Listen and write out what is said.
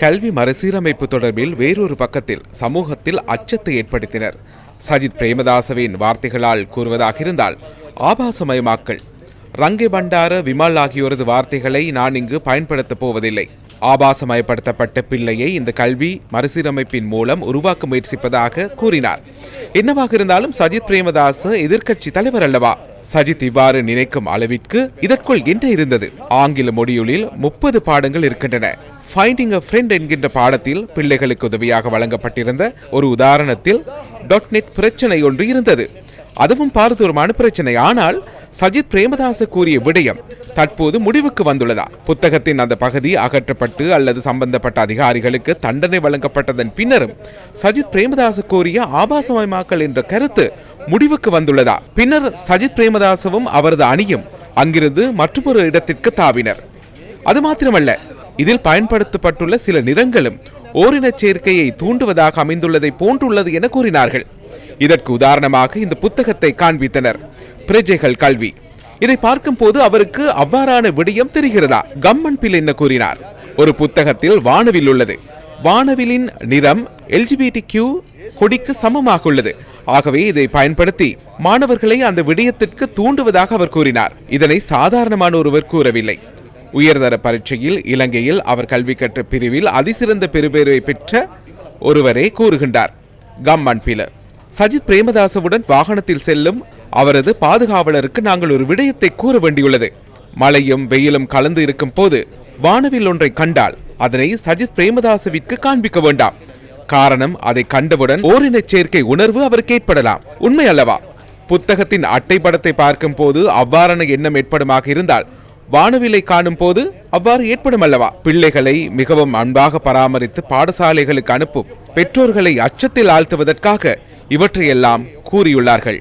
கல்வி மறுசீரமைப்பு தொடர்பில் வேறொரு பக்கத்தில் சமூகத்தில் அச்சத்தை ஏற்படுத்தினர். சஜித் பிரேமதாசவின் வார்த்தைகளால் கூறுவதாக இருந்தால், ஆபாசமயமாக்கல், ரங்கே பண்டார, விமல் ஆகியோரது வார்த்தைகளை நான் இங்கு பயன்படுத்தப் போவதில்லை. ஆபாசமயப்படுத்தப்பட்ட பிள்ளையை இந்த கல்வி மறுசீரமைப்பின் மூலம் உருவாக்க முயற்சிப்பதாக கூறினார். என்னவாக இருந்தாலும் சஜித் பிரேமதாச எதிர்க்கட்சி தலைவர் அல்லவா? சஜித் இவ்வாறு நினைக்கும் அளவிற்கு இதற்குள் என்ன இருந்தது? ஆங்கில மொழியுளில் 30 பாடங்கள் இருக்கின்றன. ஃபைண்டிங் அ ஃப்ரெண்ட் என்கின்ற பாடத்தில் பிள்ளைகளுக்கு உதவியாக வழங்கப்பட்டிருந்த ஒரு உதாரணத்தில் .net பிரச்சனை ஒன்று இருந்தது. அதுவும் பாரதூரமான பிரச்சனை. ஆனால் சஜித் பிரேமதாச கூறிய விடயம் தற்போது முடிவுக்கு வந்துள்ளதா? புத்தகத்தின் அந்த பகுதி அகற்றப்பட்டு அல்லது சம்பந்தப்பட்ட அதிகாரிகளுக்கு தண்டனை வழங்கப்பட்டதன் பின்னரும் சஜித் பிரேமதாச கூறிய ஆபாசமயமாக்கல் என்ற கருத்து முடிவுக்கு வந்துள்ளதா? பின்னர் சஜித் பிரேமதாசவும் அவரது அணியும் அங்கிருந்து மற்றொரு இடத்திற்கு தாவினர். அது மாத்திரமல்ல, இதில் பயன்படுத்தப்பட்டுள்ள சில நிறங்களும் ஓரினச் சேர்க்கையை தூண்டுவதாக அமைந்துள்ளதை போன்றுள்ளது என கூறினார்கள். இதற்கு உதாரணமாக இந்த புத்தகத்தை காண்பித்தனர். பிரஜைகள் கல்வி. இதை பார்க்கும் போது அவருக்கு அவ்வாறான விடயம் தெரிகிறதா? கம்மன் பில் என்ன கூறினார்? ஒரு புத்தகத்தில் வானவில் உள்ளது. வானவிலின் நிறம் LGBTQ கொடிக்கு சமமாக உள்ளது. ஆகவே இதை பயன்படுத்தி மாணவர்களை அந்த விடயத்திற்கு தூண்டுவதாக அவர் கூறினார். இதனை சாதாரணமான ஒருவர் கூறவில்லை. உயர்தர பரீட்சையில் இலங்கையில் அவர் கல்வி கற்ற பிரிவில் அதிசிறந்த பெறுபேரை பெற்ற ஒருவரே கூறுகின்றார். கம்மன் பில. சஜித் பிரேமதாசவுடன் வாகனத்தில் செல்லும் அவரது பாதுகாவலருக்கு நாங்கள் ஒரு விடயத்தை கூற வேண்டியுள்ளது. மழையும் வெயிலும் கலந்து இருக்கும் போது வானவில் ஒன்றை கண்டால் அதனை சஜித் பிரேமதாசவிற்கு காண்பிக்க வேண்டாம். காரணம், அதை கண்டவுடன் ஓரினச் சேர்க்கை உணர்வு அவருக்கு ஏற்படலாம். உண்மை அல்லவா? புத்தகத்தின் அட்டை படத்தை பார்க்கும் போது அவ்வாறான எண்ணம் ஏற்படுமாக இருந்தால் வானவிலை காணும் போது அவ்வாறு ஏற்படும் அல்லவா? பிள்ளைகளை மிகவும் அன்பாக பராமரித்து பாடசாலைகளுக்கு அனுப்பும் பெற்றோர்களை அச்சத்தில் ஆழ்த்துவதற்காக இவற்றையெல்லாம் கூறியுள்ளார்கள்.